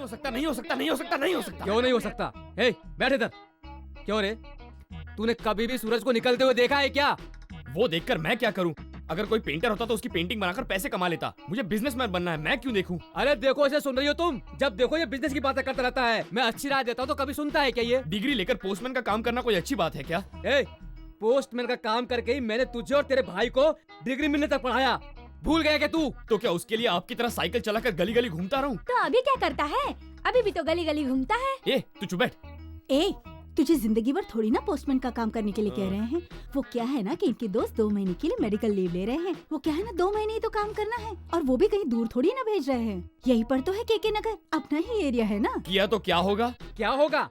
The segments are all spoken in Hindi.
हो सकता, नहीं हो सकता, नहीं हो सकता, नहीं हो सकता। क्यों नहीं हो सकता? हे, बैठ इधर। क्यों रे? तूने कभी भी सूरज को निकलते हुए देखा है क्या? वो देखकर मैं क्या करूं? अगर कोई पेंटर होता तो उसकी पेंटिंग बनाकर पैसे कमा लेता। मुझे बिजनेसमैन बनना है, मैं क्यों देखूं? अरे देखो, इसे सुन रही हो तुम? जब देखो ये बिजनेस की बातें करता रहता है। मैं अच्छी राय देता हूँ तो कभी सुनता है क्या ये? डिग्री लेकर पोस्टमैन का काम करना कोई अच्छी बात है क्या? ए, पोस्टमैन का काम करके ही मैंने तुझे और तेरे भाई को डिग्री मिलने तक पढ़ाया। भूल गया क्या तू? तो क्या उसके लिए आपकी तरह साइकिल चलाकर गली गली घूमता रहूं? तो अभी क्या करता है? अभी भी तो गली गली घूमता है। ए, तू चुप बैठ। ए, तुझे जिंदगी भर थोड़ी ना पोस्टमैन का काम करने के लिए कह रहे हैं। वो क्या है ना कि इनके दोस्त 2 महीने के लिए मेडिकल लीव ले रहे हैं। वो क्या है ना 2 महीने ही तो काम करना है, और वो भी कहीं दूर थोड़ी ना भेज रहे हैं। यही पर तो है केके नगर, अपना ही एरिया है ना। किया तो क्या होगा? क्या होगा?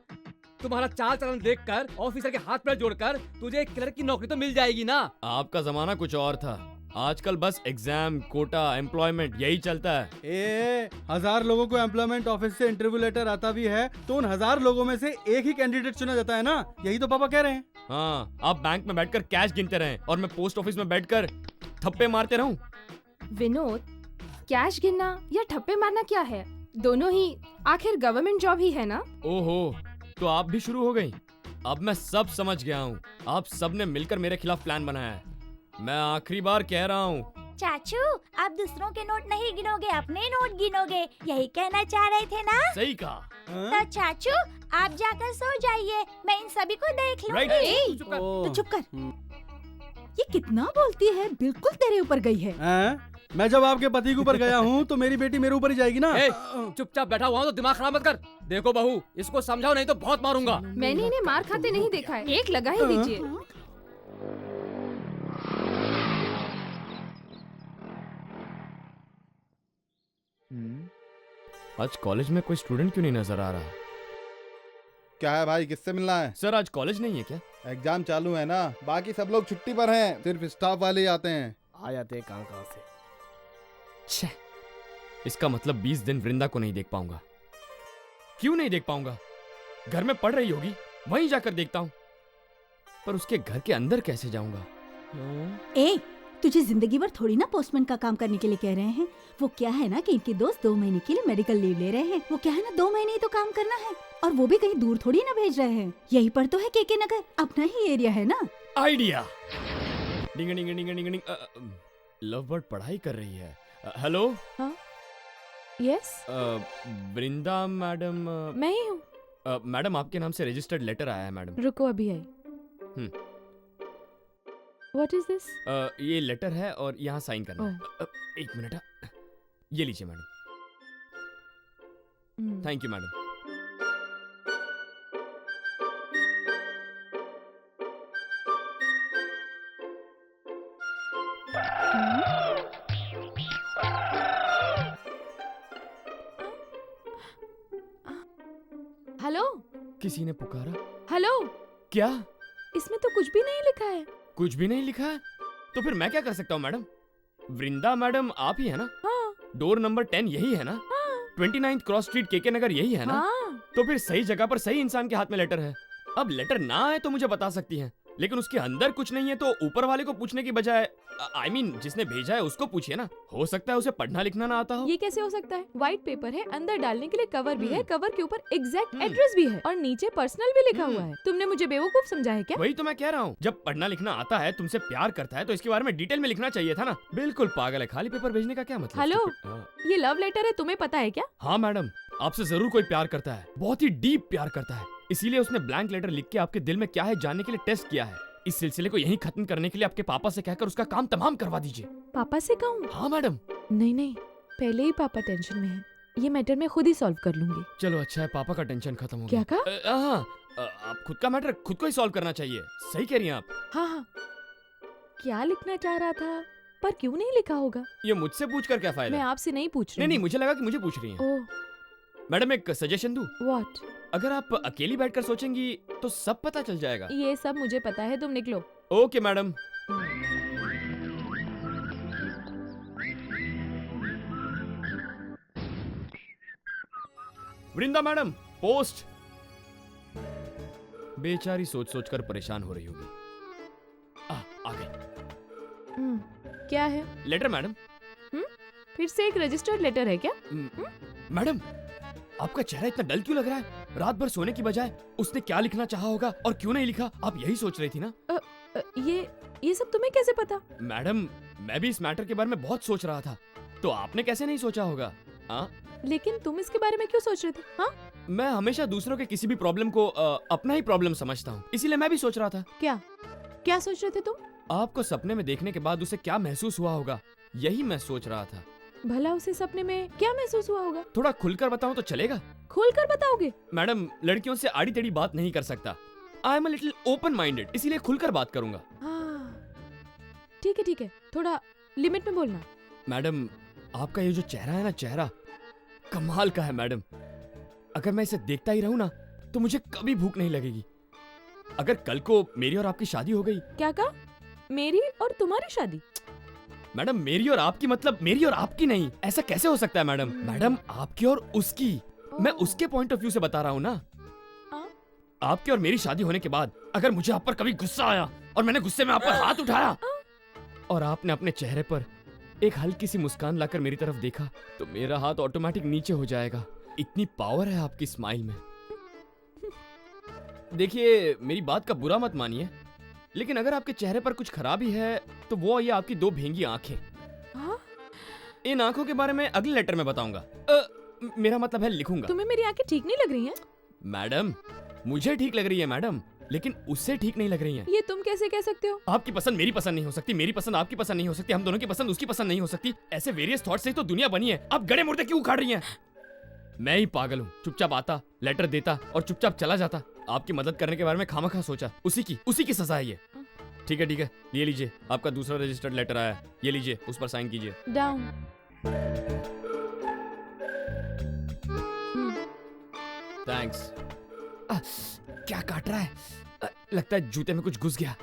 तुम्हारा चाल चलन देखकर, ऑफिसर के हाथ पैर जोड़कर तुझे एक क्लर्क की नौकरी तो मिल जाएगी ना। आपका जमाना कुछ और था। आजकल बस एग्जाम, कोटा, एम्प्लॉयमेंट यही चलता है। 1000 लोगों को एम्प्लॉयमेंट ऑफिस से इंटरव्यू लेटर आता भी है तो उन 1000 लोगों में से एक ही कैंडिडेट चुना जाता है ना। यही तो पापा कह रहे हैं। हाँ, आप बैंक में बैठकर कैश गिनते रहें और मैं पोस्ट ऑफिस में बैठकर थप्पे मारते रहूं। विनोद, कैश गिनना या ठप्पे मारना क्या है? दोनों ही आखिर गवर्नमेंट जॉब ही है ना। ओहो, तो आप भी शुरू हो गई। अब मैं सब समझ गया हूँ। आप सबने मिलकर मेरे खिलाफ प्लान बनाया है। मैं आखिरी बार कह रहा हूँ। चाचू, आप दूसरों के नोट नहीं गिनोगे, अपने नोट गिनोगे, यही कहना चाह रहे थे ना? सही कहा। तो चाचू, आप जाकर सो जाइए, मैं इन सभी को देख राइट। लूंगी। चुप कर। तो चुप कर। ये कितना बोलती है, बिल्कुल तेरे ऊपर गई है। मैं जब आपके पति के ऊपर गया हूँ तो मेरी बेटी मेरे ऊपर ही जाएगी ना। ए, चुपचाप बैठा हुआ हूं तो दिमाग खराब मत कर। देखो बहू, इसको समझाओ नहीं तो बहुत मारूंगा। मैंने इन्हें मार खाते नहीं देखा है। एक लगा ही दीजिए। आज कॉलेज में कोई स्टूडेंट क्यों नहीं नजर आ रहा? क्या है भाई, किससे मिलना है? सर, आज कॉलेज नहीं है क्या? एग्जाम चालू है ना, बाकी सब लोग छुट्टी पर हैं, सिर्फ स्टाफ वाले ही आते हैं। आ जाते हैं कहाँ से। छे, इसका मतलब 20 दिन वृंदा को नहीं देख पाऊंगा। क्यों नहीं देख पाऊंगा? घर में पढ़ रही होगी, वहीं जाकर देखता हूँ। पर उसके घर के अंदर कैसे जाऊंगा? ए, तुझे जिंदगी भर थोड़ी ना पोस्टमैन का काम करने के लिए कह रहे हैं। वो क्या है ना कि इनके दोस्त 2 महीने के लिए मेडिकल लीव ले रहे हैं। वो क्या है ना 2 महीने ही तो काम करना है, और वो भी कहीं दूर थोड़ी ना भेज रहे हैं। यही पर तो है केके नगर, अपना ही एरिया है ना। आइडिया। डिंग डिंग डिंग डिंग डिंग। लव बर्ड पढ़ाई कर रही है। हेलो। यस, वृंदा मैडम। मैं ही हूँ। मैडम, आपके नाम से रजिस्टर्ड लेटर आया है मैडम। रुको, अभी आई। What is this? ये लेटर है और यहाँ साइन करना है। ओह। एक मिनट। ये लीजिए madam. Thank you madam. Hello, किसी ने पुकारा? हेलो, क्या? इसमें तो कुछ भी नहीं लिखा है। कुछ भी नहीं लिखा है? तो फिर मैं क्या कर सकता हूँ मैडम? वृंदा मैडम आप ही है ना? हाँ, डोर नंबर 10 यही है ना? हाँ, 29 क्रॉस स्ट्रीट केके नगर यही है ना? हाँ। तो फिर सही जगह पर सही इंसान के हाथ में लेटर है। अब लेटर ना आए तो मुझे बता सकती हैं, लेकिन उसके अंदर कुछ नहीं है तो ऊपर वाले को पूछने की बजाय I mean, जिसने भेजा है उसको पूछिए ना। हो सकता है उसे पढ़ना लिखना ना आता हो। ये कैसे हो सकता है? व्हाइट पेपर है, अंदर डालने के लिए कवर भी है, कवर के ऊपर एग्जैक्ट एड्रेस भी है और नीचे पर्सनल भी लिखा हुआ है। तुमने मुझे बेवकूफ समझा है क्या? वही तो मैं कह रहा हूँ, जब पढ़ना लिखना आता है, तुमसे प्यार करता है तो इसके बारे में डिटेल में लिखना चाहिए था ना। बिल्कुल पागल है, खाली पेपर भेजने का क्या मतलब? हेलो, हाँ। ये लव लेटर है, तुम्हें पता है क्या? हाँ मैडम, आपसे जरूर कोई प्यार करता है, बहुत ही डीप प्यार करता है, इसीलिए उसने ब्लैंक लेटर लिख के आपके दिल में क्या है जानने के लिए टेस्ट किया है। इस सिलसिले को यहीं खत्म करने के लिए आपके पापा से कहकर उसका काम तमाम करवा दीजिए। पापा से कहूँ? हाँ मैडम। नहीं, पहले ही पापा टेंशन में है। ये मैटर मैं खुद ही सॉल्व कर लूंगी। चलो अच्छा है, पापा का टेंशन खत्म हो क्या गया। कहा? हाँ, आप खुद का मैटर खुद को ही सॉल्व करना चाहिए। सही कह रही हैं आप। हाँ, क्या लिखना चाह रहा था, पर क्यों नहीं लिखा होगा? ये मुझसे पूछ कर क्या मैं फायदा? आपसे नहीं पूछ रही नहीं, हूँ। मुझे लगा कि मुझे पूछ रही हैं। ओह, मैडम एक सजेशन दूं? व्हाट? अगर आप अकेली बैठकर सोचेंगी तो सब पता चल जाएगा। ये सब मुझे पता है, तुम निकलो। Okay madam. Vrinda madam, post. बेचारी सोच सोच कर परेशान हो रही होगी। आ गई। क्या है? Letter madam. फिर से एक रजिस्टर्ड लेटर है क्या? मैडम, आपका चेहरा इतना डल क्यों लग रहा है? रात भर सोने की बजाय उसने क्या लिखना चाहा होगा और क्यों नहीं लिखा, आप यही सोच रही थी ना? ये सब तुम्हें कैसे पता? मैडम, मैं भी इस मैटर के बारे में बहुत सोच रहा था, तो आपने कैसे नहीं सोचा होगा? हाँ, लेकिन तुम इसके बारे में क्यों सोच रहे थे? हाँ, मैं हमेशा दूसरों के किसी भी प्रॉब्लम को अपना ही प्रॉब्लम समझता हूँ, इसीलिए मैं भी सोच रहा था क्या क्या सोच रहे थे तुम? आपको सपने में देखने के बाद उसे क्या महसूस हुआ होगा, यही मैं सोच रहा था। भला उसे सपने में क्या महसूस हुआ होगा? थोड़ा खुलकर बताऊं तो चलेगा? खोलकर बताओगे? मैडम, लड़कियों से आड़ी टेढ़ी बात नहीं कर सकता। I am a little open minded, इसीलिए खुलकर बात करूंगा। हाँ, ठीक है, थोड़ा लिमिट में बोलना। मैडम, आपका ये जो चेहरा है ना, चेहरा कमाल का है मैडम। अगर मैं इसे देखता ही रहूं ना तो मुझे कभी भूख नहीं लगेगी। अगर कल को मेरी और आपकी शादी हो गई। क्या कहा? मेरी और तुम्हारी शादी? मैडम, मेरी और आपकी मतलब मेरी और आपकी नहीं, ऐसा कैसे हो सकता है मैडम? मैडम, आपकी और उसकी, मैं उसके पॉइंट ऑफ व्यू से बता रहा हूँ ना। आपकी और मेरी शादी होने के बाद अगर मुझे आप पर कभी गुस्सा आया और मैंने गुस्से में आप पर हाथ उठाया और आपने अपने चेहरे पर एक हल्की सी मुस्कान लाकर मेरी तरफ देखा तो मेरा हाथ ऑटोमेटिक नीचे हो जाएगा। इतनी पावर है आपकी स्माइल में। देखिए, मेरी बात का बुरा मत मानिए, लेकिन अगर आपके चेहरे पर कुछ खराबी है तो वो ये आपकी दो भेंगी आंखें। हाँ? इन आंखों के बारे में अगले लेटर में बताऊंगा। मेरा मतलब है लिखूंगा। तुम्हें मेरी आंखें ठीक नहीं लग रही हैं? मैडम, मुझे ठीक लग रही है मैडम, लेकिन उससे ठीक नहीं लग रही है। ये तुम कैसे कह सकते हो? आपकी पसंद मेरी पसंद नहीं हो सकती, मेरी पसंद आपकी पसंद नहीं हो सकती, हम दोनों की पसंद उसकी पसंद नहीं हो सकती। ऐसे वेरियस थॉट से ही तो दुनिया बनी है। आप गड़े मुर्दे क्यों उखाड़ रही हैं? मैं ही पागल हूँ, चुपचाप आता, लेटर देता और चुपचाप चला जाता। आपकी मदद करने के बारे में खामखा सोचा, उसी की सजा है ये। ठीक है, ये लीजिए, आपका दूसरा रजिस्टर्ड लेटर आया है, ये लीजिए, उस पर साइन कीजिए। डाउन। थैंक्स। क्या काट रहा है? लगता है जूते में कुछ घुस गया।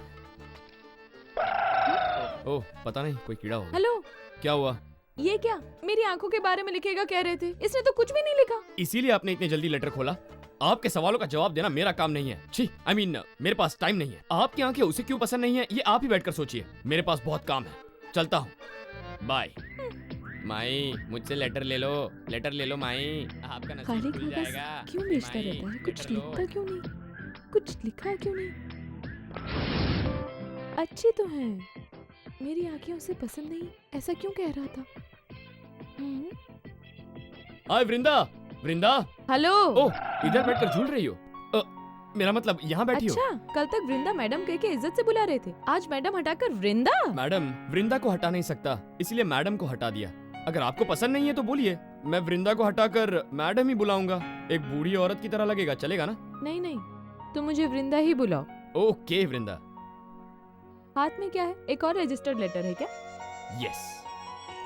ओह, पता नहीं, कोई कीड़ा होगा। हेलो, क्या हुआ? ये क्या मेरी आंखों के बारे में लिखेगा कह रहे थे? इसने तो कुछ भी नहीं लिखा। इसीलिए आपने इतनी जल्दी लेटर खोला? आपके सवालों का जवाब देना मेरा काम नहीं है। छी, I mean, मेरे पास टाइम नहीं है। आपकी आंखें उसे क्यों पसंद नहीं है ये आप ही बैठकर सोचिए। मेरे पास बहुत काम है, चलता हूँ, बाय। माई, मुझसे लेटर ले लो माई, आपका खाली नसीब खुल कागज जाएगा। क्यों बेचता माई, रहता है? कुछ लेटर लो। लिखता क्यों नहीं? कुछ लिखा क्यों नहीं? अच्छी तो है, मेरी आंखें उसे पसंद नहीं, ऐसा क्यों कह रहा था? हाय वृंदा। हेलो। ओह, इधर बैठकर झूल रही हो? मेरा मतलब यहाँ बैठी हो? अच्छा, कल तक वृंदा मैडम कह के इज्जत से बुला रहे थे, आज मैडम हटाकर वृंदा? मैडम, वृंदा को हटा नहीं सकता, इसलिए मैडम को हटा दिया। अगर आपको पसंद नहीं है तो बोलिए, मैं वृंदा को हटाकर मैडम ही बुलाऊंगा। एक बूढ़ी औरत की तरह लगेगा, चलेगा ना? नहीं, तुम मुझे वृंदा ही बुलाओ। ओके वृंदा। हाथ में क्या है? एक और रजिस्टर्ड लेटर है क्या? यस।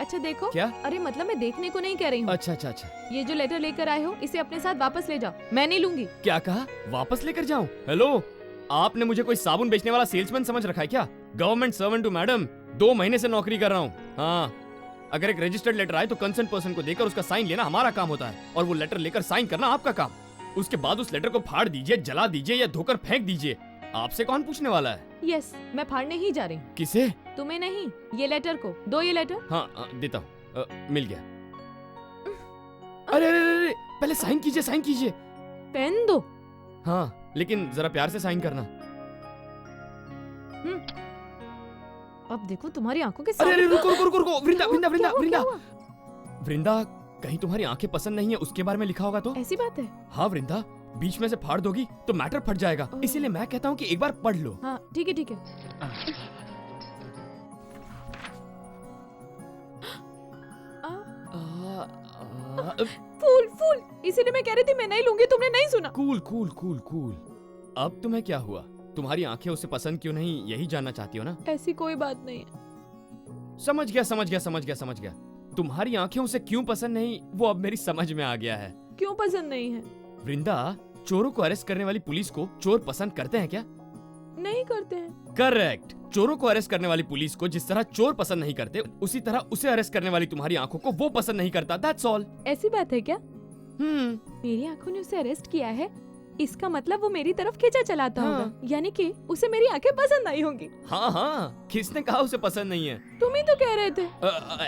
अच्छा देखो। क्या? अरे मतलब मैं देखने को नहीं कह रही हूँ। अच्छा। ये जो लेटर लेकर आए हो इसे अपने साथ वापस ले जाओ, मैं नहीं लूंगी। क्या कहा? वापस लेकर जाऊं? हेलो, आपने मुझे कोई साबुन बेचने वाला सेल्समैन समझ रखा है क्या? गवर्नमेंट सर्वेंट हूँ मैडम, 2 महीने से नौकरी कर रहा हूँ। हाँ, अगर एक रजिस्टर्ड लेटर आए तो कंसर्न पर्सन को देकर उसका साइन लेना हमारा काम होता है, और वो लेटर लेकर साइन करना आपका काम। उसके बाद उस लेटर को फाड़ दीजिए, जला दीजिए या धोकर फेंक दीजिए। आपसे कौन पूछने वाला है? यस, मैं फाड़ने ही जा रही हूँ। किसे? तुम्हें नहीं, ये लेटर को दो। ये लेटर। हाँ, देता हूँ। मिल गया। अरे, पहले साइन कीजिए। पेन दो। हाँ, लेकिन जरा प्यार से साइन करना। अब देखो तुम्हारी आंखों के अरे सामने। रुको, वृंदा, क्या हुआ? कहीं तुम्हारी आंखें पसंद नहीं है उसके बारे में लिखा होगा तो? ऐसी बात है? हाँ वृंदा, बीच में से फाड़ दोगी तो मैटर फट जाएगा, इसीलिए मैं कहता हूँ कि एक बार पढ़ लो। हाँ ठीक है। फूल, इसीलिए मैं कह रही थी मैं नहीं लूंगी, तुमने नहीं सुना। कूल। अब तुम्हें क्या हुआ? तुम्हारी आंखें उसे पसंद क्यों नहीं, यही जानना चाहती हो ना? ऐसी कोई बात नहीं है। समझ गया। तुम्हारी आंखें उसे क्यों पसंद नहीं वो अब मेरी समझ में आ गया है। क्यों पसंद नहीं है? वृंदा, चोरों को अरेस्ट करने वाली पुलिस को चोर पसंद करते हैं क्या? नहीं करते हैं। करेक्ट। चोरों को अरेस्ट करने वाली पुलिस को जिस तरह चोर पसंद नहीं करते, उसी तरह उसे अरेस्ट करने वाली तुम्हारी आंखों को वो पसंद नहीं करता। That's all. ऐसी बात है क्या? मेरी आंखों ने उसे अरेस्ट किया है, इसका मतलब वो मेरी तरफ खींचा चलाता होगा, यानी कि उसे मेरी आंखें पसंद आई होंगी। हाँ, किसने कहा उसे पसंद नहीं है? तुम ही तो कह रहे थे।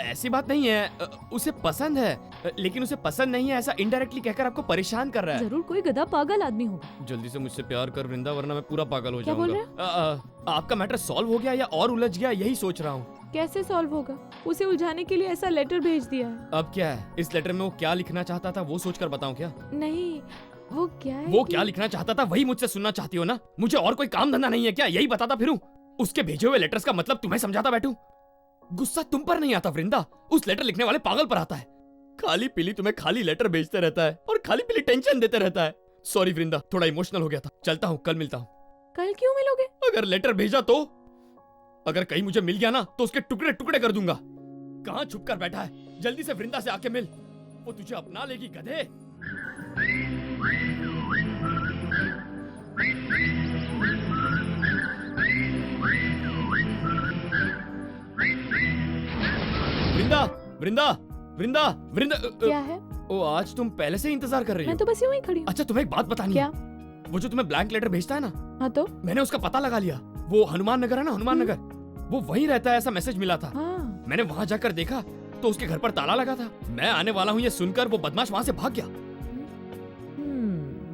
ऐसी बात नहीं है, उसे पसंद है, लेकिन उसे पसंद नहीं है ऐसा इनडायरेक्टली कहकर आपको परेशान कर रहा है। जरूर कोई गधा पागल आदमी होगा। जल्दी से मुझसे प्यार कर वृंदा, वरना मैं पूरा पागल हो क्या बोल जाऊंगा। आपका मैटर सॉल्व हो गया या और उलझ गया, यही सोच रहा हूँ। कैसे सॉल्व होगा? उसे उलझाने के लिए ऐसा लेटर भेज दिया है। अब क्या है? इस लेटर में वो क्या लिखना चाहता था वो सोचकर बताऊं क्या? नहीं, वो क्या है वो कि- क्या लिखना चाहता था वही मुझसे सुनना चाहती हो ना? मुझे और कोई काम धंधा नहीं है क्या? यही बताता फिरूं? उसके भेजे हुए लेटर्स का मतलब तुम्हें समझाता बैठूं? गुस्सा तुम पर नहीं आता वृंदा, उस लेटर लिखने वाले पागल पर आता है। खाली पीली तुम्हें खाली लेटर भेजते रहता है और खाली पीली टेंशन देते रहता है। सॉरी वृंदा, थोड़ा इमोशनल हो गया था। चलता हूँ, कल मिलता हूँ। कल क्यों मिलोगे? अगर लेटर भेजा तो, अगर कहीं मुझे मिल गया ना तो उसके टुकड़े टुकड़े कर दूंगा। कहाँ छुप कर बैठा है? जल्दी से वृंदा से आके मिल, वो तुझे अपना लेगी गधे। वृंदा वृंदा वृंदा वृंदा क्या है? ओ, आज तुम पहले से ही इंतजार कर रही मैं हो? तो बस यूं ही खड़ी हूँ। अच्छा तुम्हें एक बात बतानी क्या? है। वो जो तुम्हें ब्लैंक लेटर भेजता है ना, हाँ तो? मैंने उसका पता लगा लिया। वो हनुमान नगर है ना, हनुमान नगर, वो वहीं रहता है ऐसा मैसेज मिला था। हाँ। मैंने वहां जाकर देखा तो उसके घर पर ताला लगा था। मैं आने वाला हूँ ये सुनकर वो बदमाश वहां से भाग गया,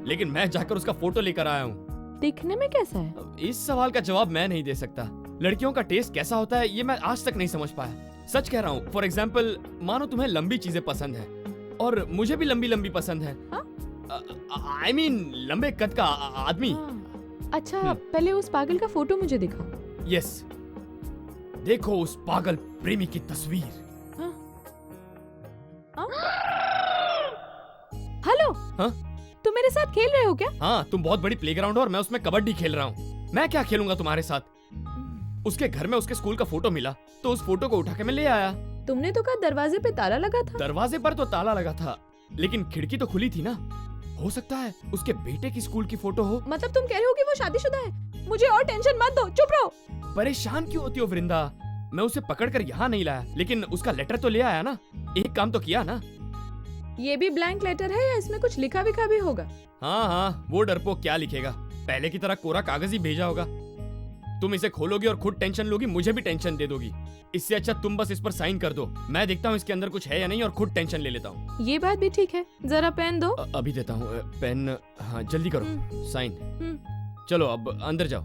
लेकिन मैं जाकर उसका फोटो लेकर आया हूँ। दिखने में कैसा है? इस सवाल का जवाब मैं नहीं दे सकता। लड़कियों का टेस्ट कैसा होता है ये मैं आज तक नहीं समझ पाया। सच कह रहा हूँ। फॉर एग्जाम्पल, मानो तुम्हें लंबी चीजें पसंद है और मुझे भी लंबी लंबी पसंद है। आई मीन लंबे कद का आदमी। हाँ। अच्छा, पहले उस पागल का फोटो मुझे दिखाओ। यस, देखो उस पागल प्रेमी की तस्वीर। हेलो। हाँ? तुम मेरे साथ खेल रहे हो क्या? हाँ, तुम बहुत बड़ी प्लेग्राउंड हो और मैं उसमें कबड्डी खेल रहा हूँ। मैं क्या खेलूंगा तुम्हारे साथ? उसके घर में उसके स्कूल का फोटो मिला तो उस फोटो को उठा के मैं ले आया। तुमने तो कहा दरवाजे पे ताला लगा था। दरवाजे पर तो ताला लगा था, लेकिन खिड़की तो खुली थी ना। हो सकता है उसके बेटे की स्कूल की फोटो हो। मतलब तुम कह रहे हो कि वो शादीशुदा है? मुझे और टेंशन मत दो, चुप रहो। परेशान क्यों होती हो वृंदा? मैं उसे पकड़कर यहाँ नहीं लाया, लेकिन उसका लेटर तो ले आया ना। एक काम तो किया ना। ये भी ब्लैंक लेटर है या इसमें कुछ लिखा विखा भी होगा? हाँ हाँ, वो डरपोक क्या लिखेगा, पहले की तरह कोरा कागज ही भेजा होगा। तुम इसे खोलोगी और खुद टेंशन लोगी, मुझे भी टेंशन दे दोगी। इससे अच्छा तुम बस इस पर साइन कर दो, मैं देखता हूँ इसके अंदर कुछ है या नहीं और खुद टेंशन ले लेता हूँ। ये बात भी ठीक है, जरा पेन दो। अभी देता हूँ पेन। हाँ जल्दी करो, साइन। चलो अब अंदर जाओ।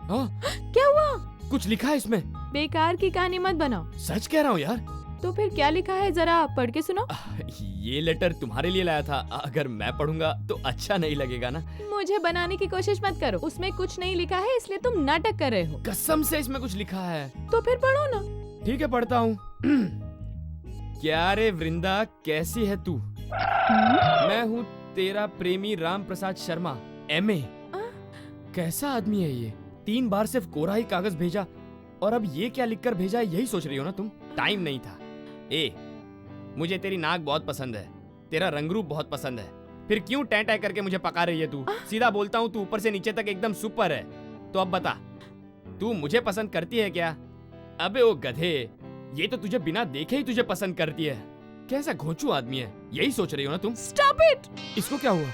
हाँ, क्या हुआ? कुछ लिखा है इसमें। बेकार की कहानी मत बनाओ। सच कह रहा हूँ यार। तो फिर क्या लिखा है, जरा पढ़ के सुनो। ये लेटर तुम्हारे लिए लाया था, अगर मैं पढ़ूंगा तो अच्छा नहीं लगेगा ना। मुझे बनाने की कोशिश मत करो, उसमें कुछ नहीं लिखा है इसलिए तुम नाटक कर रहे हो। कसम से इसमें कुछ लिखा है। तो फिर पढ़ो ना। ठीक है, पढ़ता हूँ। क्या रे वृंदा, कैसी है तू? मैं हूँ तेरा प्रेमी राम प्रसाद शर्मा, MA। कैसा आदमी है ये? 3 बार सिर्फ कोरा ही कागज भेजा और अब ये क्या लिखकर भेजा है, यही सोच रही हो ना तुम? टाइम नहीं था। मुझे तेरी नाक बहुत पसंद है, तेरा रंगरूप बहुत पसंद है, फिर क्यों टै टै करके मुझे पका रही है तू? सीधा बोलता हूँ, तू ऊपर से नीचे तक एकदम सुपर है। तो अब बता, तू मुझे पसंद करती है क्या? अबे ओ गधे, ये तो तुझे बिना देखे ही तुझे पसंद करती है। कैसा घोंचू आदमी है, यही सोच रही हो ना तुम? Stop it. इसको क्या हुआ?